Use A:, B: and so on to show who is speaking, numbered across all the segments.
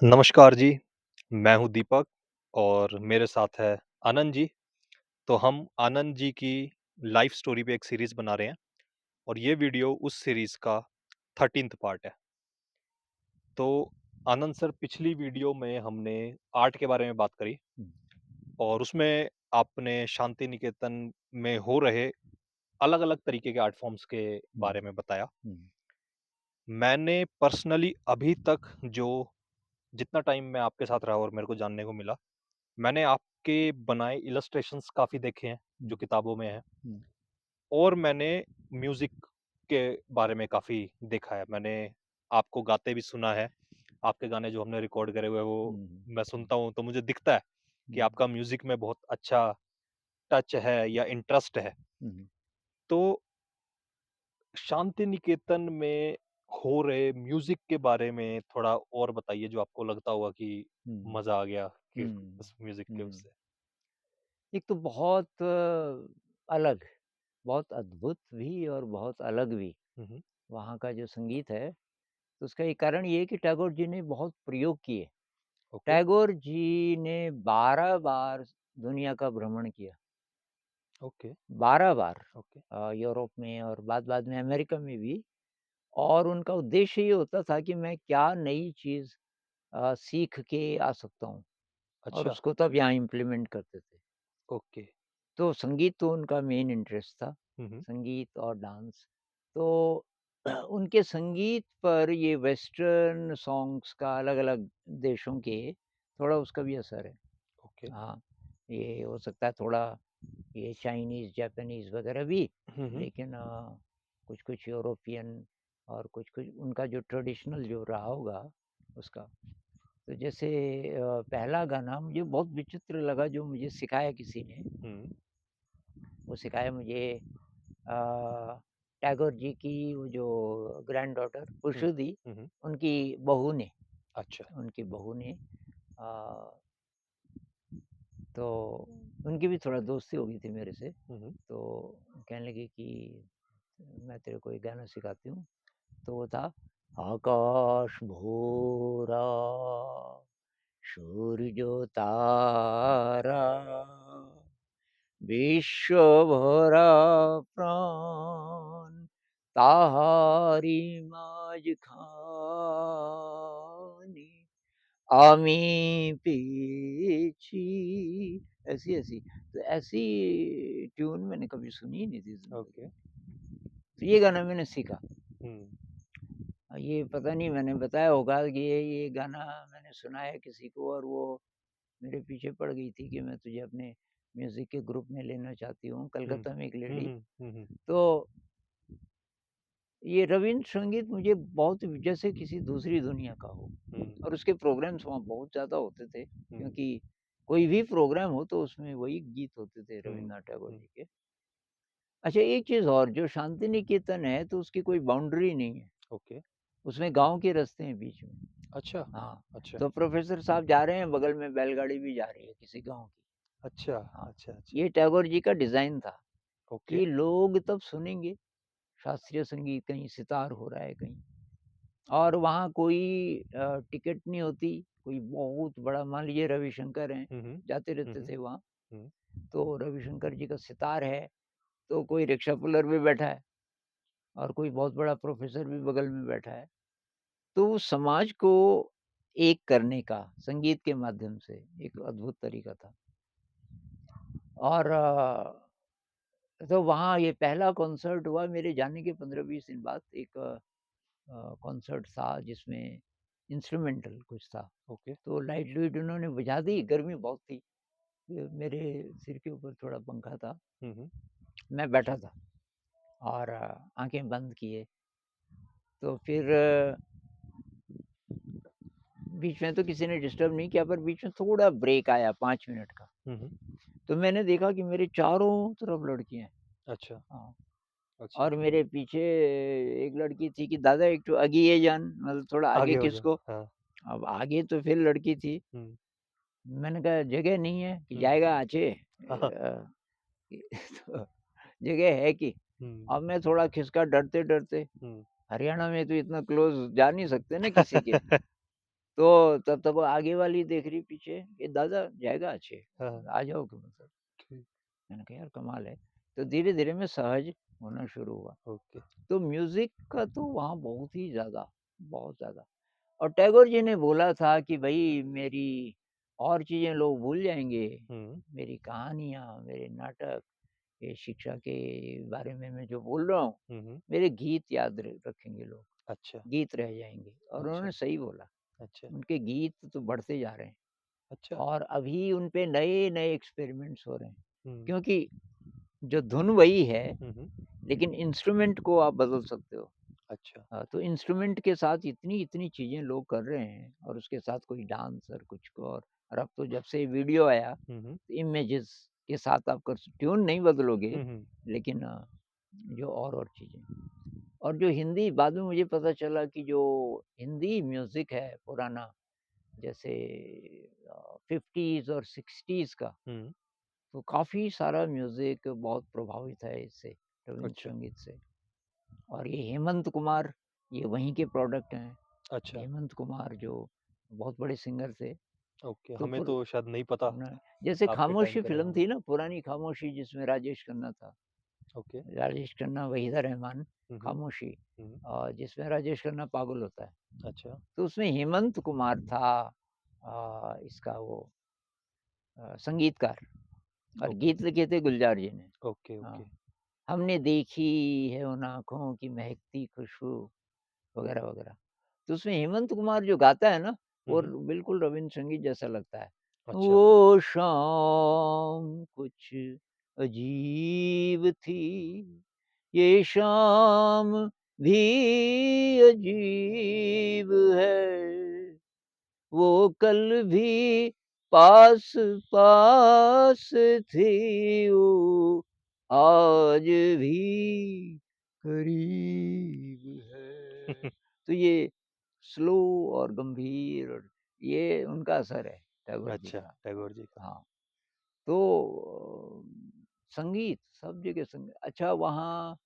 A: नमस्कार जी, मैं हूँ दीपक और मेरे साथ है आनंद जी। तो हम आनंद जी की लाइफ स्टोरी पे एक सीरीज़ बना रहे हैं और ये वीडियो उस सीरीज़ का 13th पार्ट है। तो आनंद सर, पिछली वीडियो में हमने आर्ट के बारे में बात करी
B: हुँ,
A: और उसमें आपने शांति निकेतन में हो रहे अलग-अलग तरीके के आर्ट फॉर्म्स के
B: हुँ,
A: बारे में बताया।
B: हुँ,
A: मैंने पर्सनली अभी तक जो जितना टाइम मैं आपके साथ रहा और मेरे को जानने को मिला, मैंने आपके बनाए इलस्ट्रेशंस काफ़ी देखे हैं,
B: हुँ,
A: जो किताबों में हैं
B: हुँ,
A: और मैंने म्यूज़िक के बारे में काफ़ी देखा है। मैंने आपको गाते भी सुना है। आपके गाने जो हमने रिकॉर्ड करे हुए हैं, वो
B: हुँ,
A: मैं सुनता हूँ, तो मुझे दिखता है कि
B: हुँ,
A: आपका म्यूज़िक में बहुत अच्छा टच है या इंटरेस्ट है।
B: हुँ,
A: तो शांति निकेतन में हो रहे म्यूज़िक के बारे में थोड़ा और बताइए, जो आपको लगता होगा कि
B: हुँ,
A: मज़ा आ गया कि
B: हुँ,
A: उस म्यूज़िक के
B: हुँ।
A: उससे?
B: एक तो बहुत अलग, बहुत अद्भुत भी और बहुत अलग भी
A: हुँ, हुँ।
B: वहाँ का जो संगीत है, तो उसका एक कारण ये है कि टैगोर जी ने बहुत प्रयोग किए।
A: ओके,
B: टैगोर जी ने 12 बार दुनिया का भ्रमण किया,
A: ओके,
B: 12 बार
A: ओके।
B: यूरोप में और बाद-बाद में अमेरिका में भी। और उनका उद्देश्य ये होता था कि मैं क्या नई चीज़ सीख के आ सकता हूँ और
A: अच्छा,
B: उसको तब यहाँ इम्प्लीमेंट करते थे।
A: ओके।
B: तो संगीत तो उनका मेन इंटरेस्ट था,
A: हुँ, हुँ।
B: संगीत और डांस। तो उनके संगीत पर ये वेस्टर्न सॉन्ग्स का अलग-अलग देशों के थोड़ा उसका भी असर है।
A: ओके।
B: हाँ, ये हो सकता है थोड़ा ये चाइनीज़, जापानीज़ वगैरह भी,
A: हुँ, हुँ।
B: लेकिन कुछ-कुछ यूरोपियन और कुछ-कुछ उनका जो ट्रेडिशनल जो रहा होगा उसका। तो जैसे पहला गाना मुझे बहुत विचित्र लगा जो मुझे सिखाया किसी ने,
A: हुँ,
B: वो सिखाया मुझे अ, टैगोर जी की वो जो ग्रैंड डॉटर
A: हुँ।
B: खुर्शीदी,
A: हुँ, हुँ।
B: उनकी बहू ने
A: अच्छा।
B: उनकी बहू ने अ, तो उनकी भी थोड़ा दोस्ती हो गई थी मेरे से।
A: हुँ, हुँ।
B: तो कहने लगी कि मैं तेरे को एक गाना सिखाती हूँ। तो वो था आकाश भोरा सूर्य तारा विश्व भरा प्राण ताहारी माज खानी आमी पेची ऐसी ऐसी। तो ऐसी ट्यून मैंने कभी सुनी ही नहीं थी जिंदगी
A: ओके।
B: में। तो ये गाना मैंने सीखा।
A: हुँ,
B: ये पता नहीं मैंने बताया होगा कि ये गाना मैंने सुना है किसी को और वो मेरे पीछे पड़ गई थी कि मैं तुझे अपने म्यूज़िक के ग्रुप में लेना चाहती हूँ,
A: हुँ।
B: कलकत्ता में एक
A: हुँ,
B: लेडी।
A: हुँ। हुँ, हुँ।
B: तो ये रवींद्र संगीत मुझे बहुत जैसे किसी दूसरी दुनिया का हो
A: हुँ,
B: और उसके प्रोग्राम्स वहाँ बहुत ज़्यादा होते थे
A: हुँ,
B: क्योंकि कोई भी प्रोग्राम हो तो उसमें वही गीत होते थे
A: हुँ,
B: रवींद्रनाथ टैगोर
A: हुँ।
B: जी के। अच्छा एक चीज़ और जो शांति निकेतन है तो उसकी कोई बाउंड्री नहीं है,
A: ओके।
B: उसमें गाँव के रास्ते हैं बीच में।
A: अच्छा,
B: हाँ,
A: अच्छा,
B: तो प्रोफ़ेसर साहब जा रहे हैं, बगल में बैलगाड़ी भी जा रही है किसी गाँव की।
A: अच्छा,
B: हाँ,
A: अच्छा, अच्छा।
B: ये टैगोर जी का डिज़ाइन था
A: ओके।
B: कि लोग तब सुनेंगे, शास्त्रीय संगीत कहीं सितार हो रहा है कहीं और वहाँ कोई टिकट नहीं होती, कोई बहुत बड़ा मान लीजिए रविशंकर हैं,
A: हुँ, हुँ।
B: जाते
A: हुँ,
B: रहते
A: हुँ।
B: थे वहाँ,
A: हुँ,
B: तो रविशंकर जी का सितार है, तो कोई रिक्शा पुलर भी बैठा है और कोई बहुत बड़ा प्रोफ़ेसर भी बगल में बैठा है। तो वो समाज को एक करने का संगीत के माध्यम से एक अद्भुत तरीका था। और तो वहाँ ये पहला कॉन्सर्ट हुआ मेरे जाने के 15-20 दिन बाद। एक कॉन्सर्ट था जिसमें इंस्ट्रूमेंटल कुछ था।
A: ओके।
B: तो लाइट लुइट उन्होंने बुझा दी, गर्मी बहुत थी। मेरे सिर के ऊपर थोड़ा पंखा था,
A: हुँ, हुँ।
B: मैं बैठा था और आँखें बंद किए। तो फिर बीच में तो किसी ने डिस्टर्ब नहीं किया पर बीच में थोड़ा ब्रेक आया 5 मिनट का।
A: हुँ, हुँ।
B: तो मैंने देखा कि मेरे चारों तरफ लड़कियाँ हैं।
A: अच्छा,
B: हाँ,
A: अच्छा।
B: और मेरे पीछे एक लड़की थी कि दादा एक ठो आगे ये जान, मतलब थोड़ा आगे
A: आगे हो जाओ।
B: खिसको।
A: हाँ।
B: अब आगे तो फिर लड़की थी।
A: हुँ,
B: मैंने कहा जगह नहीं है कि
A: हुँ।
B: जाएगा आचे
A: हाँ,
B: तो जगह है कि।
A: हुँ,
B: अब मैं थोड़ा खिसका डरते-डरते।
A: हुँ।
B: हरियाणा में तो इतना क्लोज़ जा नहीं सकते ना किसी के। तो तब वो आगे वाली देख रही पीछे, ये दादा जाएगा अच्छे,
A: हाँ, हाँ,
B: आ जाओ तुम मतलब।
A: ठीक,
B: मैंने कहा यार कमाल है। तो धीरे-धीरे मैं सहज होना शुरू हुआ।
A: ओके।
B: तो म्यूज़िक का तो वहाँ बहुत ही ज़्यादा, बहुत ज़्यादा। और टैगोर जी ने बोला था कि भई मेरी और चीज़ें लोग भूल जाएँगे,
A: हुँ,
B: मेरी कहानियाँ, मेरे नाटक, ये शिक्षा के बारे में मैं जो बोल रहा हूँ,
A: हुँ, हुँ,
B: मेरे गीत याद रखेंगे लोग,
A: अच्छा,
B: गीत रह जाएँगे। और
A: अच्छा,
B: उन्होंने सही बोला,
A: अच्छा,
B: उनके गीत तो बढ़ते जा रहे हैं
A: अच्छा,
B: और अभी उन पे नए-नए एक्सपेरिमेंट्स हो रहे हैं।
A: हुँ,
B: क्योंकि जो धुन वही है,
A: हुँ, हुँ,
B: लेकिन इंस्ट्रूमेंट को आप बदल सकते हो।
A: अच्छा,
B: तो इंस्ट्रूमेंट के साथ इतनी-इतनी चीज़ें लोग कर रहे हैं और उसके साथ कोई डांस और कुछ को और अब तो जब से वीडियो आया,
A: हुँ, हुँ,
B: इमेजेस के साथ आप कर ट्यून नहीं बदलोगे,
A: हुँ, हुँ,
B: लेकिन जो और चीज़ें। और जो हिंदी बाद में मुझे पता चला कि जो हिंदी म्यूज़िक है पुराना, जैसे 50s और 60s का,
A: हुँ,
B: तो काफ़ी सारा म्यूज़िक बहुत प्रभावित है इससे, रवींद्र
A: अच्छा,
B: संगीत से। और ये हेमंत कुमार, ये वहीं के प्रोडक्ट हैं।
A: अच्छा,
B: हेमंत कुमार जो बहुत बड़े सिंगर थे,
A: ओके,
B: तो
A: हमें
B: फिर
A: तो शायद नहीं पता,
B: उन्होंने जैसे
A: आपके टाइम
B: खामोशी
A: पे रहे
B: फ़िल्म
A: होंगे,
B: थी ना, पुरानी खामोशी जिसमें राजेश खन्ना था।
A: ओके,
B: राजेश खन्ना, वहीदा रहमान,
A: हुँ, हुँ,
B: खामोशी
A: हुँ,
B: जिसमें राजेश खन्ना पागल होता है।
A: अच्छा,
B: तो उसमें हेमंत कुमार था इसका वो संगीतकार और
A: ओके,
B: गीत लिखे थे गुलजार जी ने।
A: ओके, ओके,
B: हाँ, हमने देखी है उन आँखों की महकती खुशबू वगैरह-वगैरह। तो उसमें हेमंत कुमार जो गाता है ना,
A: हुँ,
B: वो
A: हुँ,
B: बिल्कुल रवींद्र संगीत जैसा लगता है।
A: अच्छा,
B: वो शाम कुछ अजीब थी, ये शाम भी अजीब है। वो कल भी पास-पास थी, वो आज भी करीब है। तो ये स्लो और गंभीर और ये उनका असर है टैगोर जी
A: अच्छा,
B: का।
A: टैगोर जी का,
B: हाँ, तो संगीत सब जगह अच्छा वहाँ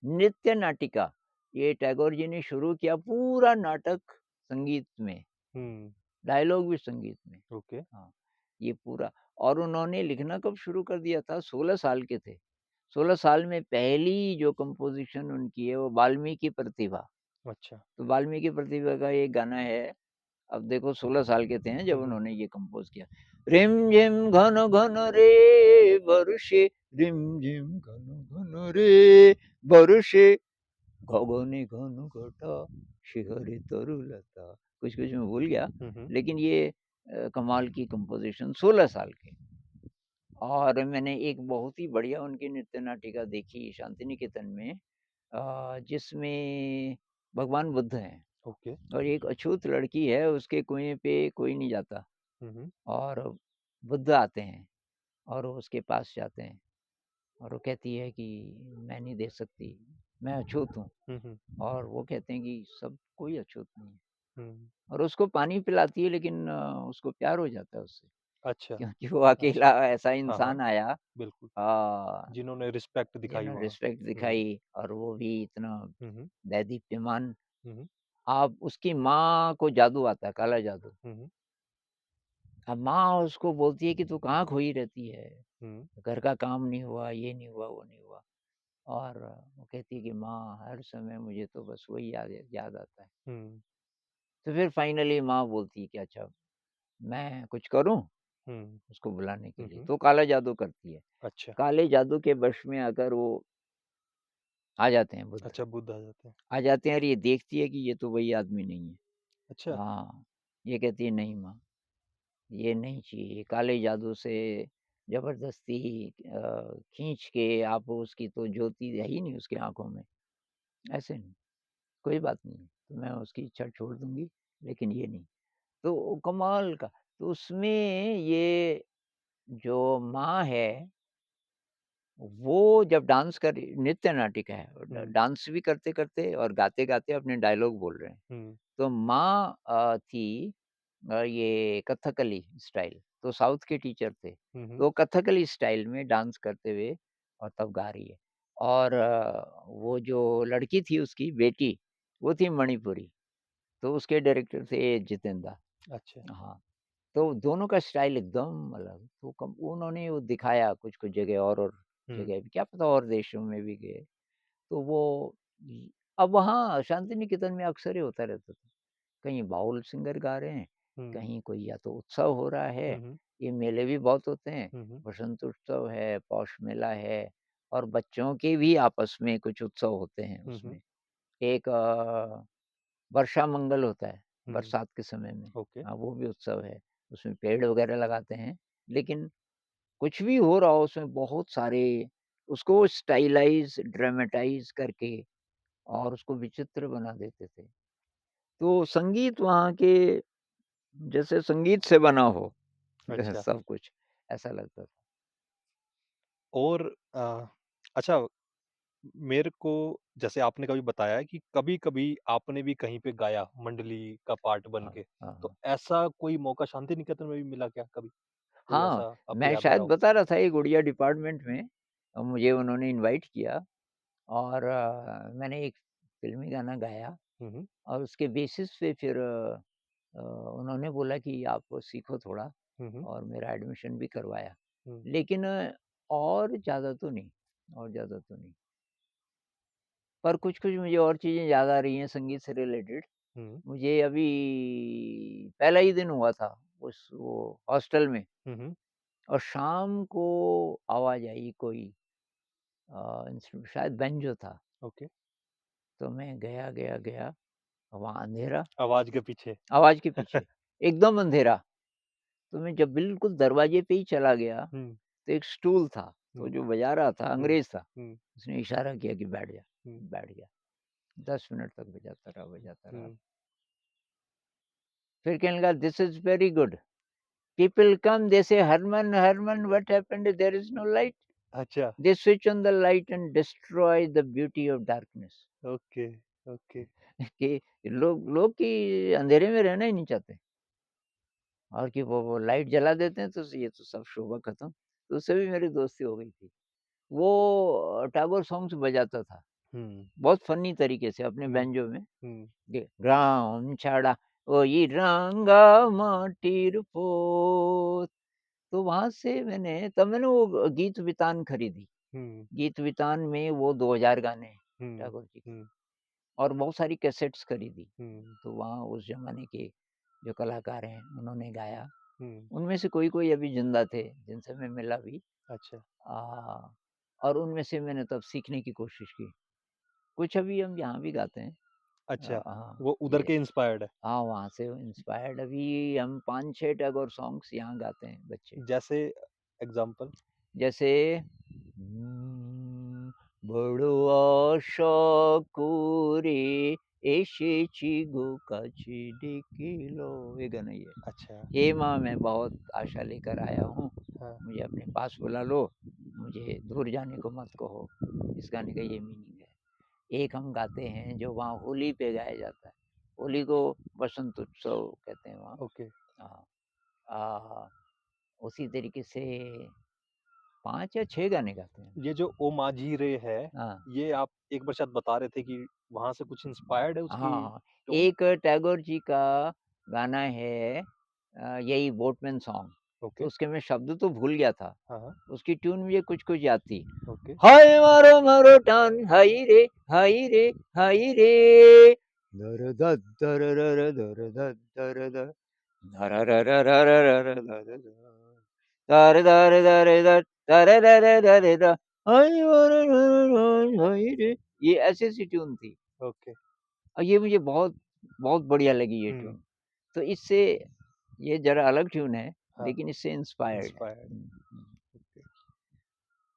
B: नृत्य नाटिका, ये टैगोर जी ने शुरू किया पूरा नाटक संगीत में।
A: हुँ,
B: डायलॉग भी संगीत में।
A: ओके,
B: हाँ, ये पूरा। और उन्होंने लिखना कब शुरू कर दिया था? 16 साल के थे। 16 साल में पहली जो कंपोज़िशन उनकी है वो वाल्मीकि प्रतिभा।
A: अच्छा,
B: तो वाल्मीकि प्रतिभा का एक गाना है, अब देखो 16 साल के थे जब
A: हुँ, हुँ,
B: उन्होंने ये कंपोज़ किया। रिमझिम घन घन रे बरसे, रिमझिम घन घन रे बरसे, गगने घन घटा शिहरे तरुलता। कुछ-कुछ मैं भूल गया,
A: हुँ, हुँ,
B: लेकिन ये कमाल की कंपोज़िशन 16 साल के। और मैंने एक बहुत ही बढ़िया उनकी नृत्य नाटिका देखी शांति निकेतन में जिसमें भगवान बुद्ध हैं
A: ओके,
B: और एक अछूत लड़की है, उसके कुएँ पे कोई नहीं जाता
A: हुँ, हुँ,
B: और बुद्ध आते हैं और वो उसके पास जाते हैं और वो कहती है कि मैं नहीं दे सकती, मैं अछूत हूँ।
A: हुँ, हुँ,
B: और वो कहते हैं कि सब कोई अछूत नहीं है।
A: हुँ,
B: और उसको पानी पिलाती है, लेकिन उसको प्यार हो जाता है उससे,
A: अच्छा,
B: क्योंकि वो
A: अच्छा,
B: अकेला ऐसा
A: हाँ, हाँ,
B: इंसान आया
A: बिल्कुल,
B: अ,
A: जिन्होंने रिस्पेक्ट दिखाई
B: जिन्होंने
A: वहाँ,
B: रिस्पेक्ट
A: हुँ,
B: दिखाई और वो भी इतना
A: हुँ, हुँ,
B: दैदीप्यमान।
A: हुँ, हुँ,
B: अब उसकी माँ को जादू आता है, काला जादू।
A: हुँ, हुँ,
B: अब माँ उसको बोलती है कि तू कहाँ खोई रहती है?
A: हुँ,
B: घर का काम नहीं हुआ, ये नहीं हुआ, वो नहीं हुआ। और वो कहती है कि माँ हर समय मुझे तो बस वही याद याद आता है।
A: हुँ,
B: तो फिर फाइनली माँ बोलती है कि अच्छा मैं कुछ करूँ
A: हुँ,
B: उसको बुलाने के
A: हुँ,
B: लिए?
A: हुँ,
B: तो काला जादू करती है।
A: अच्छा,
B: काले जादू के वश में आकर वो आ जाते हैं बुद्ध।
A: अच्छा बुद्ध आ जाते हैं,
B: आ जाते हैं और ये देखती है कि ये तो वही आदमी नहीं है।
A: अच्छा,
B: हाँ, ये कहती है नहीं माँ, ये नहीं चाहिए। काले जादू से ज़बरदस्ती खींच के आप उसकी तो ज्योति है ही नहीं उसकी आँखों में, ऐसे नहीं, कोई बात नहीं, तो मैं उसकी इच्छा छोड़ दूँगी, लेकिन ये नहीं। तो कमाल का, तो उसमें ये जो माँ है, वो जब डांस कर रही नृत्य नाटिका है और
A: हुँ,
B: डांस भी करते-करते और गाते-गाते अपने डायलॉग बोल रहे हैं।
A: हुँ,
B: तो माँ थी ये कथकली स्टाइल, तो साउथ के टीचर थे।
A: हुँ, हुँ,
B: तो कथकली स्टाइल में डांस करते हुए और तब गा रही है। और वो जो लड़की थी उसकी बेटी, वो थी मणिपुरी। तो उसके डायरेक्टर थे जितेंद्र।
A: अच्छा।
B: हाँ, तो दोनों का स्टाइल एकदम अलग। तो कम उन्होंने वो दिखाया कुछ-कुछ जगह और
A: हुँ,
B: जगह भी, क्या पता और देशों में भी गए। तो वो इ अब वहाँ शांति निकेतन में अक्सर ही होता रहता था। कहीं बाउल सिंगर गा रहे हैं,
A: हुँ,
B: कहीं कोई या तो उत्सव हो रहा
A: हुँ,
B: है,
A: हुँ,
B: ये मेले भी बहुत होते हैं,
A: हुँ, हुँ,
B: बसंत उत्सव है, पौष मेला है और बच्चों के भी आपस में कुछ उत्सव होते हैं
A: हुँ, हुँ,
B: उसमें। एक वर्षा मंगल होता है,
A: हुँ,
B: बरसात के समय में।
A: ओके।
B: हाँ, वो भी उत्सव है, उसमें पेड़ वगैरह लगाते हैं, लेकिन कुछ भी हो रहा हो उसमें बहुत सारे उसको स्टाइलाइज़, ड्रामेटाइज़ करके और उसको विचित्र बना देते थे। तो संगीत वहाँ के जैसे संगीत से बना हो
A: अच्छा।
B: सब कुछ, ऐसा लगता था।
A: और अच्छा, मेरे को जैसे आपने कभी बताया है कि कभी-कभी आपने भी कहीं पे गाया मंडली का पार्ट बन
B: हाँ,
A: के,
B: हाँ,
A: तो
B: हाँ।
A: ऐसा कोई मौका शांति निकेतन में भी मिला क्या कभी? कोई
B: हाँ,
A: ऐसा आपको
B: मैं
A: याद आ
B: शायद
A: रहा हो?
B: बता रहा था ये गुड़िया डिपार्टमेंट में मुझे उन्होंने इनवाइट किया और मैंने एक फ़िल्मी गाना गाया
A: हुँ, हुँ,
B: और उसके बेसिस पे फिर उन्होंने बोला कि आप सीखो थोड़ा
A: हुँ, हुँ,
B: और मेरा एडमिशन भी करवाया।
A: हुँ,
B: लेकिन और ज़्यादा तो नहीं, और ज़्यादा तो नहीं। पर कुछ-कुछ मुझे और चीज़ें याद आ रही हैं संगीत से रिलेटेड।
A: हुँ,
B: मुझे अभी पहला ही दिन हुआ था उस वो हॉस्टल में
A: हुँ, हुँ,
B: और शाम को आवाज़ आई कोई शायद बैंजो था।
A: ओके।
B: तो मैं गया, वहाँ अंधेरा,
A: आवाज़ के पीछे।
B: आवाज़ के पीछे, एकदम अंधेरा। तो मैं जब बिल्कुल दरवाजे पे ही चला गया,
A: हुँ,
B: तो एक स्टूल था, तो
A: हुँ,
B: जो बजा रहा था
A: हुँ,
B: अंग्रेज़ था।
A: हुँ,
B: उसने इशारा किया कि बैठ जा,
A: हुँ,
B: बैठ गया। 10 मिनट तक बजाता रहा, बजाता रहा।
A: हुँ,
B: फिर कहने लगा this is very good. People come they say Harman, Harman what happened there is no light.
A: अच्छा,
B: they switch on the light and destroy the beauty of darkness.
A: Okay, okay.
B: कि लोग लोग कि अंधेरे में रहना ही नहीं चाहते और कि वो लाइट जला देते हैं तो ये तो सब शोभा खत्म। तो उससे भी मेरी दोस्ती हो गई थी। वो टैगोर सॉन्ग्स बजाता था,
A: हुँ,
B: बहुत फ़नी तरीके से अपने
A: हुँ,
B: बैंजो में।
A: हुँ,
B: ये ग्राम छाड़ा ओई रंगा माटीर पोत। तो वहाँ से मैंने वो गीत वितान खरीदी।
A: हुँ,
B: गीत वितान में वो 2000 गाने हैं
A: हुँ,
B: टैगोर जी के
A: हुँ,
B: और बहुत सारी कैसेट्स खरीदी।
A: हुँ,
B: तो वहाँ उस ज़माने के जो कलाकार हैं उन्होंने गाया।
A: हुँ,
B: उनमें से कोई-कोई अभी ज़िंदा थे जिनसे मैं मिला भी।
A: अच्छा,
B: अ, और उनमें से मैंने तब सीखने की कोशिश की। कुछ अभी हम यहाँ भी गाते हैं।
A: अच्छा,
B: हाँ,
A: वो उधर
B: ये
A: के इंस्पायर्ड है।
B: हाँ, वहाँ से इंस्पायर्ड अभी हम 5-6 टैगोर सॉन्ग्स यहाँ गाते हैं बच्चे।
A: जैसे एग्ज़ाम्पल?
B: जैसे বড় আশা করে এসেছি গো কাছে ডেকে লো। ये गाना ही है।
A: अच्छा,
B: हे माँ मैं बहुत आशा लेकर आया हूँ,
A: हाँ,
B: मुझे अपने पास बुला लो, मुझे दूर जाने को मत कहो। इस गाने का ये मीनिंग है। एक हम गाते हैं जो वहाँ होली पे गाया जाता है। होली को बसंत उत्सव कहते हैं वहाँ।
A: ओके।
B: हाँ, उसी तरीके से 5 या 6 गाने गाते हैं।
A: ये जो ओ माझी रे है,
B: हाँ,
A: ये आप एक बार शायद बता रहे थे कि वहाँ से कुछ इंस्पायर्ड है उसकी
B: हाँ,
A: टोन?
B: एक टैगोर जी का गाना है यही बोटमैन सॉन्ग। तो
A: ओके,
B: उसके मैं शब्द तो भूल गया था।
A: हाँ, हाँ,
B: उसकी ट्यून मुझे कुछ-कुछ याद थी।
A: ओके,
B: हाय मारो मारो टान हाय रे, हाय रे, हाय रे। दर दद दर रर दर दद दर द धर र र र र र र द द द। दर दर दर दर दर र र र र र हाय मारो मारो हाय रे। ये ऐसी-ऐसी ट्यून थी
A: ओके,
B: और ये मुझे बहुत बहुत बढ़िया लगी ये
A: हुँ,
B: ट्यून। तो इससे ये ज़रा अलग ट्यून है,
A: हाँ,
B: लेकिन इससे इंस्पायर्ड है।
A: Inspired, okay.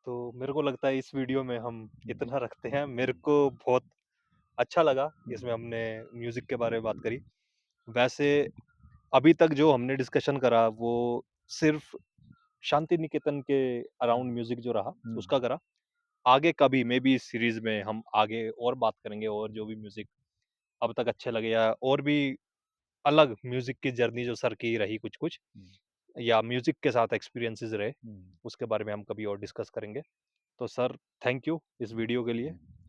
A: तो मेरे को लगता है इस वीडियो में हम
B: हुँ,
A: इतना रखते हैं। मेरे को बहुत अच्छा लगा,
B: हुँ,
A: इसमें हमने म्यूज़िक के बारे में बात करी। वैसे अभी तक जो हमने डिस्कशन करा, वो सिर्फ़ शांति निकेतन के अराउंड म्यूज़िक जो रहा,
B: हुँ,
A: उसका करा। आगे कभी मेबी इस सीरीज़ में हम आगे और बात करेंगे और जो भी म्यूज़िक अब तक अच्छे लगे या और भी अलग म्यूज़िक की जर्नी जो सर की रही कुछ-कुछ
B: हुँ,
A: या म्यूज़िक के साथ एक्सपीरियंसेस रहे,
B: हुँ,
A: उसके बारे में हम कभी और डिस्कस करेंगे। तो सर थैंक यू इस वीडियो के लिए।
B: हुँ।